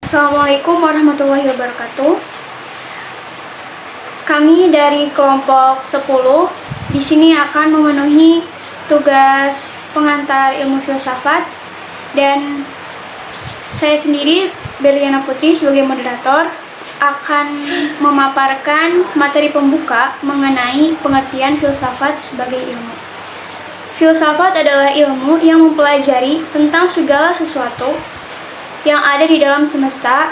Assalamualaikum warahmatullahi wabarakatuh. Kami dari kelompok 10 di sini akan memenuhi tugas pengantar ilmu filsafat, dan saya sendiri, Beliana Putri, sebagai moderator akan memaparkan materi pembuka mengenai pengertian filsafat sebagai ilmu. Filsafat adalah ilmu yang mempelajari tentang segala sesuatu yang ada di dalam semesta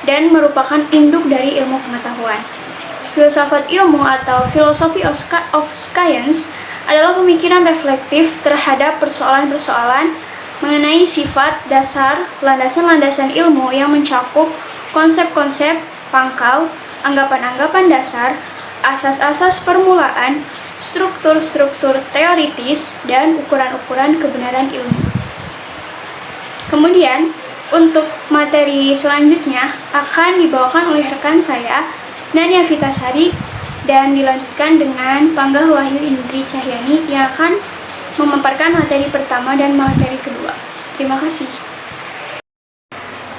dan merupakan induk dari ilmu pengetahuan. Filsafat ilmu atau philosophy of science adalah pemikiran reflektif terhadap persoalan-persoalan mengenai sifat dasar, landasan-landasan ilmu yang mencakup konsep-konsep pangkal, anggapan-anggapan dasar, asas-asas permulaan, struktur-struktur teoritis, dan ukuran-ukuran kebenaran ilmu. Kemudian, untuk materi selanjutnya akan dibawakan oleh rekan saya, Nania Vitasari, dan dilanjutkan dengan Panggah Wahyu Indri Cahyani yang akan memaparkan materi pertama dan materi kedua. Terima kasih.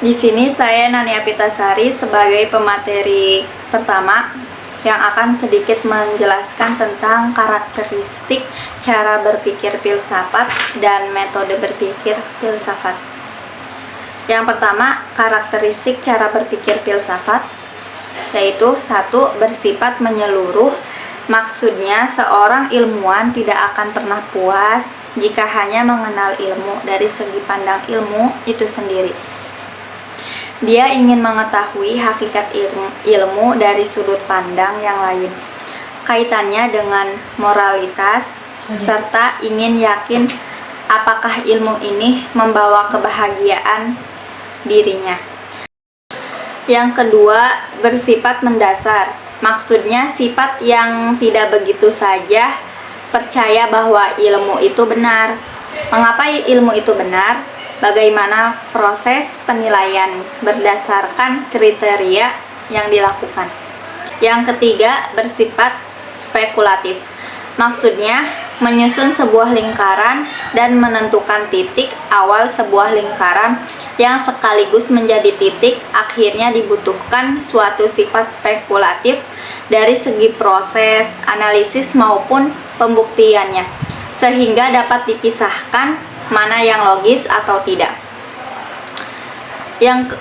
Di sini saya Nania Vitasari sebagai pemateri pertama yang akan sedikit menjelaskan tentang karakteristik cara berpikir filsafat dan metode berpikir filsafat. Yang pertama, karakteristik cara berpikir filsafat, yaitu 1. Bersifat menyeluruh. Maksudnya, seorang ilmuwan tidak akan pernah puas jika hanya mengenal ilmu dari segi pandang ilmu itu sendiri. Dia ingin mengetahui hakikat ilmu dari sudut pandang yang lain, kaitannya dengan moralitas, serta ingin yakin apakah ilmu ini membawa kebahagiaan dirinya. Yang kedua, bersifat mendasar. Maksudnya sifat yang tidak begitu saja percaya bahwa ilmu itu benar. Mengapa ilmu itu benar? Bagaimana proses penilaian berdasarkan kriteria yang dilakukan. Yang ketiga, bersifat spekulatif. Maksudnya menyusun sebuah lingkaran dan menentukan titik awal sebuah lingkaran yang sekaligus menjadi titik akhirnya. Dibutuhkan suatu sifat spekulatif dari segi proses, analisis maupun pembuktiannya, sehingga dapat dipisahkan mana yang logis atau tidak. Yang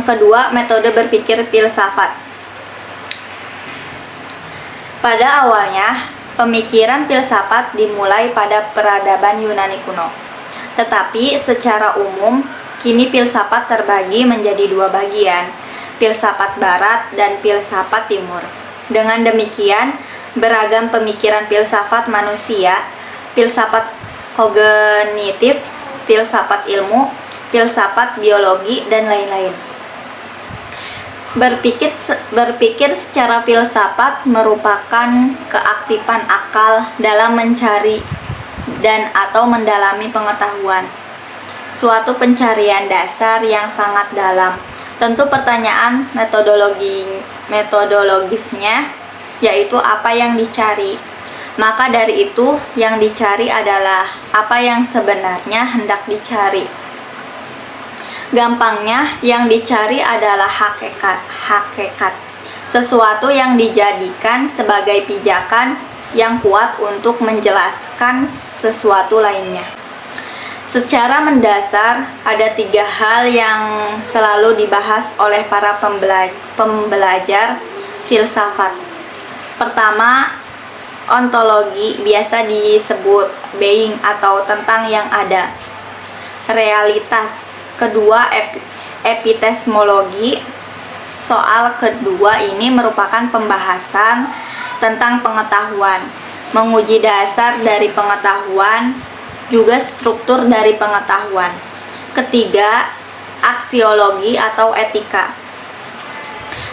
kedua, metode berpikir filsafat. Pada awalnya, pemikiran filsafat dimulai pada peradaban Yunani kuno. Tetapi secara umum, kini filsafat terbagi menjadi dua bagian, filsafat barat dan filsafat timur. Dengan demikian, beragam pemikiran filsafat manusia, filsafat kognitif, filsafat ilmu, filsafat biologi, dan lain-lain. Berpikir secara filsafat merupakan keaktifan akal dalam mencari dan atau mendalami pengetahuan. Suatu pencarian dasar yang sangat dalam. Tentu pertanyaan metodologisnya, yaitu apa yang dicari. Maka dari itu yang dicari adalah apa yang sebenarnya hendak dicari. Gampangnya, yang dicari adalah hakikat, sesuatu yang dijadikan sebagai pijakan yang kuat untuk menjelaskan sesuatu lainnya. Secara mendasar, ada 3 hal yang selalu dibahas oleh para pembelajar filsafat. Pertama, ontologi, biasa disebut being atau tentang yang ada. Realitas. Kedua, epistemologi. Soal kedua ini merupakan pembahasan tentang pengetahuan, menguji dasar dari pengetahuan, juga struktur dari pengetahuan. Ketiga, aksiologi atau etika.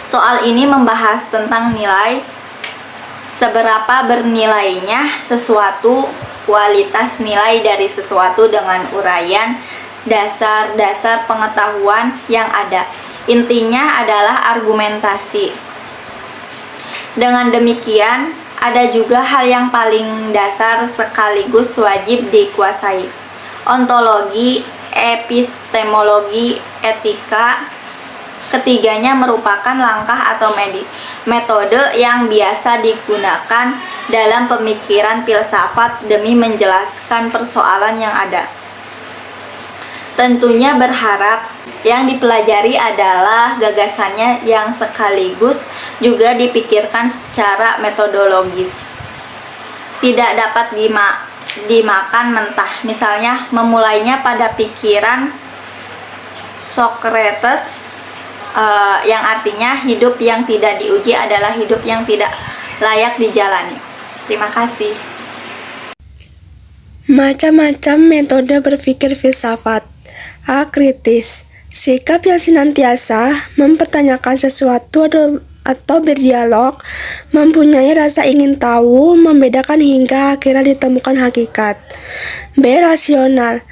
Soal ini membahas tentang nilai, seberapa bernilainya sesuatu, kualitas nilai dari sesuatu dengan uraian dasar-dasar pengetahuan yang ada. Intinya adalah argumentasi. Dengan demikian, ada juga hal yang paling dasar sekaligus wajib dikuasai. Ontologi, epistemologi, etika. Ketiganya merupakan langkah atau metode yang biasa digunakan dalam pemikiran filsafat demi menjelaskan persoalan yang ada. Tentunya berharap yang dipelajari adalah gagasannya yang sekaligus juga dipikirkan secara metodologis. Tidak dapat dimakan mentah. Misalnya memulainya pada pikiran Socrates yang artinya hidup yang tidak diuji adalah hidup yang tidak layak dijalani. Terima kasih. Macam-macam metode berpikir filsafat. A. Kritis. Sikap yang senantiasa mempertanyakan sesuatu atau berdialog, mempunyai rasa ingin tahu, membedakan hingga akhirnya ditemukan hakikat. B. Rasional.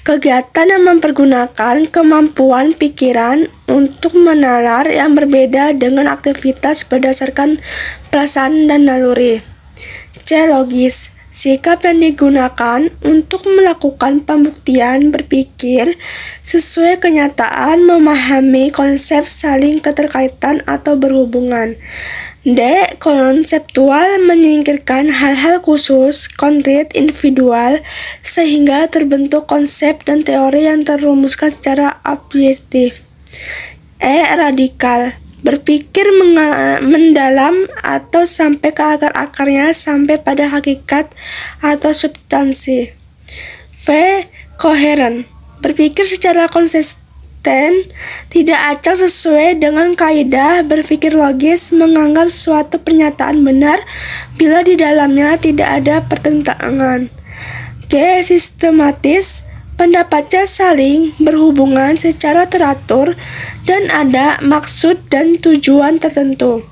Kegiatan yang mempergunakan kemampuan pikiran untuk menalar yang berbeda dengan aktivitas berdasarkan perasaan dan naluri. C. Logis. Sikap yang digunakan untuk melakukan pembuktian berpikir sesuai kenyataan, memahami konsep saling keterkaitan atau berhubungan. D. Konseptual, menyingkirkan hal-hal khusus, konkret, individual, sehingga terbentuk konsep dan teori yang terumuskan secara objektif. E. Radikal, berpikir mendalam atau sampai ke akar-akarnya, sampai pada hakikat atau substansi. V. Koheren, berpikir secara konsisten, tidak acak sesuai dengan kaidah berpikir logis, menganggap suatu pernyataan benar bila di dalamnya tidak ada pertentangan. G. Sistematis, pendapatnya saling berhubungan secara teratur dan ada maksud dan tujuan tertentu.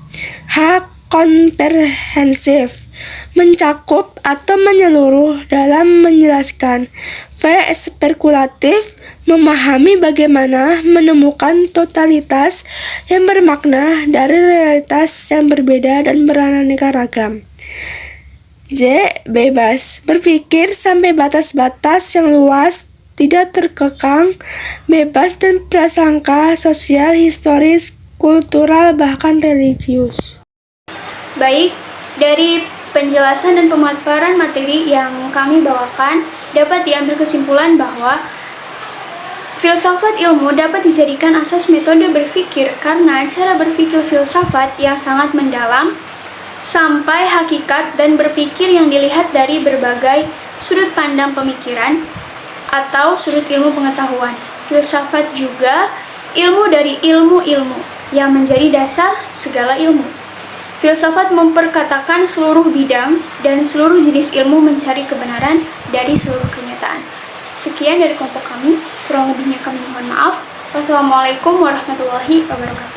H. Komprehensif, mencakup atau menyeluruh dalam menjelaskan. V. Spekulatif, memahami bagaimana menemukan totalitas yang bermakna dari realitas yang berbeda dan beraneka ragam. J. Bebas, berpikir sampai batas-batas yang luas, tidak terkekang, bebas dan prasangka sosial, historis, kultural, bahkan religius. Baik, dari penjelasan dan pemaparan materi yang kami bawakan, dapat diambil kesimpulan bahwa filsafat ilmu dapat dijadikan asas metode berpikir karena cara berpikir filsafat yang sangat mendalam sampai hakikat dan berpikir yang dilihat dari berbagai sudut pandang pemikiran atau sudut ilmu pengetahuan. Filsafat juga ilmu dari ilmu-ilmu yang menjadi dasar segala ilmu. Filsafat memperkatakan seluruh bidang dan seluruh jenis ilmu mencari kebenaran dari seluruh kenyataan. Sekian dari kelompok kami, kurang lebihnya kami mohon maaf. Wassalamualaikum warahmatullahi wabarakatuh.